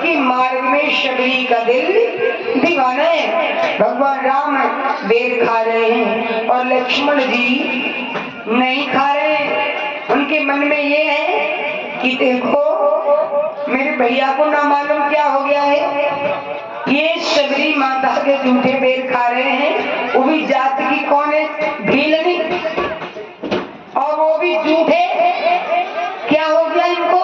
क्योंकि मार्ग में शबरी का दिल दीवाना है। भगवान राम बेर खा रहे हैं और लक्ष्मण जी नहीं खा रहे हैं। उनके मन में ये है कि देखो मेरे भैया को ना मालूम क्या हो गया है, ये शबरी माता के जूठे बेर खा रहे हैं, वो भी जात की कौन है, भीलनी, और वो भी जूठे। क्या हो गया इनको,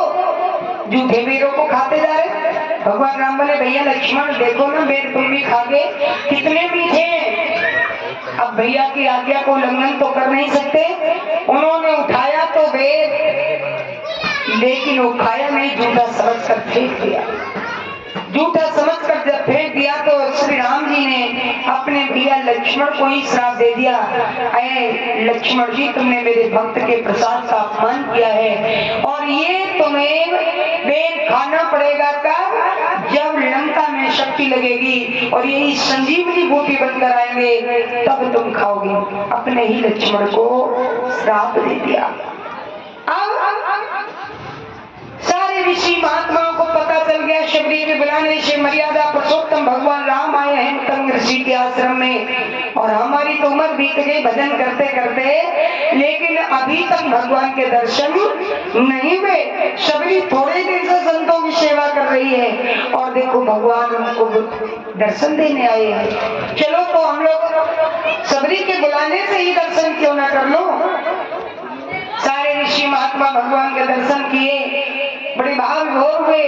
जूठे बेरों को खाते जा रहे। भगवान राम बोले भैया लक्ष्मण देखो ना बेर तुम भी खा गए, कितने मीठे हैं। अब भैया की आज्ञा को उल्लंघन तो कर नहीं सकते। उन्होंने उठाया तो बेर, लेकिन वो खाया नहीं, जूठा समझ कर फेंक दिया। जूठा समझकर जब फेंक दिया तो श्री राम जी ने अपने भैया लक्ष्मण को ही श्राप दे दिया, अरे लक्ष्मण जी तुमने मेरे भक्त के प्रसाद का अपमान किया है और ये तुम्हें बेर खाना पड़ेगा कब, जब लंका में शक्ति लगेगी और यही संजीवनी बूटी बनकर आएंगे तब तुम खाओगे। अपने ही लक्ष्मण को श्राप दे दिया। अब सारे ऋषि महात्माओं को पता चल गया शबरी के बुलाने से मर्यादा पुरुषोत्तम भगवान राम आए हैं मतंग ऋषि के आश्रम में, और हमारी तो उम्र बीत गई भजन करते करते, लेकिन अभी तक भगवान के दर्शन नहीं हुए। शबरी थोड़े दिन से संतों की सेवा कर रही है और देखो भगवान उनको दर्शन देने आए हैं। चलो तो हम लोग शबरी के बुलाने से ही दर्शन क्यों ना कर लो। सारे ऋषि महात्मा भगवान के दर्शन किए, बड़े भाव विभोर हुए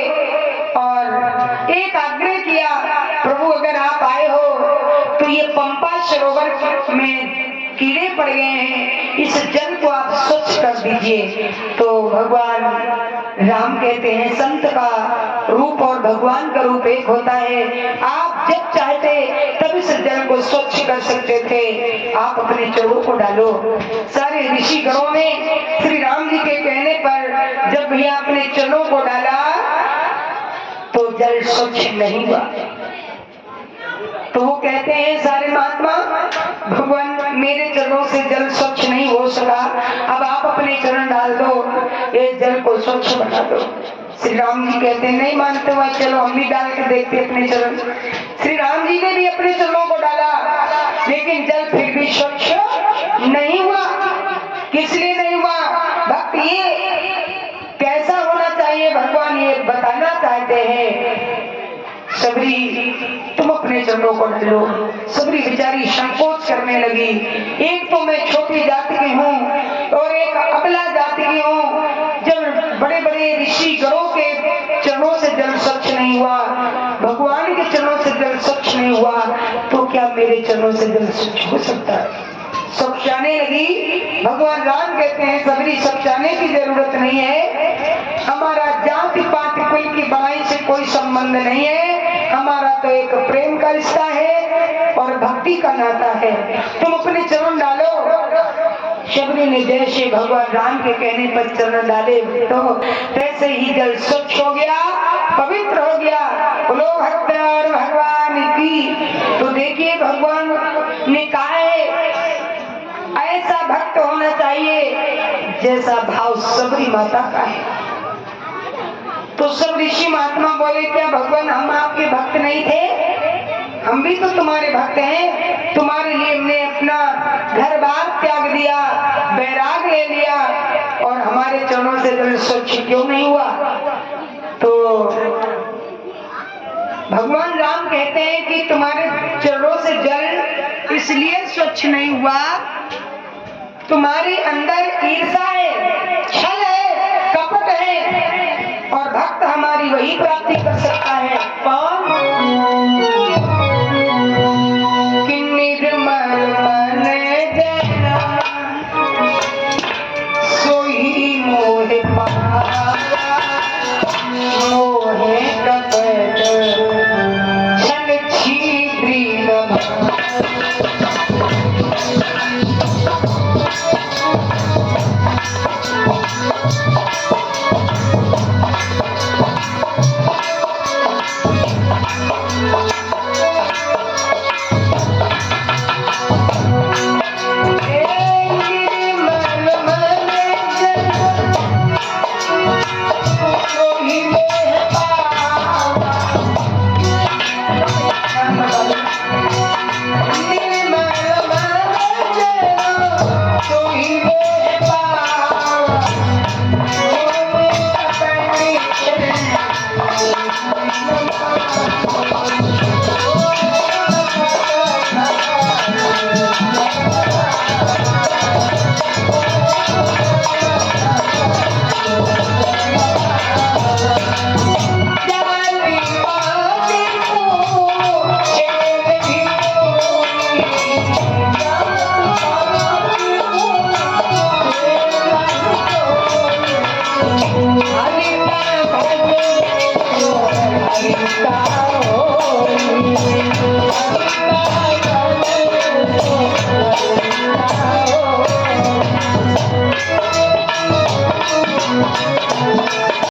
और एक आग्रह किया, प्रभु अगर आप आए हो तो ये पंपा सरोवर में कीड़े पड़ गए हैं, इस जल को आप स्वच्छ कर दीजिए। तो भगवान राम कहते हैं संत का रूप और भगवान का रूप एक होता है, आप जब चाहते तब इस जल को स्वच्छ कर सकते थे, आप अपने चरणों को डालो। सारे ऋषि गणों ने श्री राम जी के कहने पर जब भैया अपने चरणों को डाला तो जल स्वच्छ नहीं हुआ। तो वो कहते हैं सारे महात्मा भगवान मेरे चरणों से जल स्वच्छ नहीं हो सका, अब आप अपने चरण डाल दो, ये जल को स्वच्छ बना दो। श्री राम जी कहते हैं नहीं मानते हुआ, चलो हम भी डाल के देखते अपने चरण। श्री राम जी ने भी अपने चरणों को डाला, लेकिन जल फिर भी स्वच्छ नहीं हुआ। किस लिए नहीं हुआ, भक्त ये कैसा होना चाहिए भगवान ये बताना चाहते हैं। सबरी तुम अपने चरणों को ढलो। सबरी बेचारी संकोच करने लगी, एक तो मैं छोटी जाति की हूँ और एक अबला जाति की हूँ। जब बड़े बड़े ऋषि गणों के चरणों से जल स्वच्छ नहीं हुआ, भगवान के चरणों से जल स्वच्छ नहीं हुआ, तो क्या मेरे चरणों से जल स्वच्छ हो सकता है। समझाने लगी। भगवान राम कहते हैं सबरी समझाने की जरूरत नहीं है, हमारा जाति पाति कुल की बड़ाई से कोई संबंध नहीं है, हमारा तो एक प्रेम का रिश्ता है और भक्ति का नाता है, तुम अपने चरण डालो। शबरी ने जैसे भगवान राम के कहने पर चरण डाले तो तैसे ही जल स्वच्छ हो गया, पवित्र हो गया। बोलो भक्त और भगवान की। तो देखिए भगवान ने कहा है ऐसा भक्त होना चाहिए जैसा भाव सबरी माता का है। तो सब ऋषि महात्मा बोले क्या भगवान हम आपके भक्त नहीं थे, हम भी तो तुम्हारे भक्त हैं, तुम्हारे लिए हमने अपना घर बार त्याग दिया, बैराग ले लिया और हमारे चरणों से जल स्वच्छ क्यों नहीं हुआ। तो भगवान राम कहते हैं कि तुम्हारे चरणों से जल इसलिए स्वच्छ नहीं हुआ, तुम्हारे अंदर ईर्ष्या है, छल है, कपट है, और भक्त हमारी वही प्राप्ति कर सकता है। कौन? कि निर्मल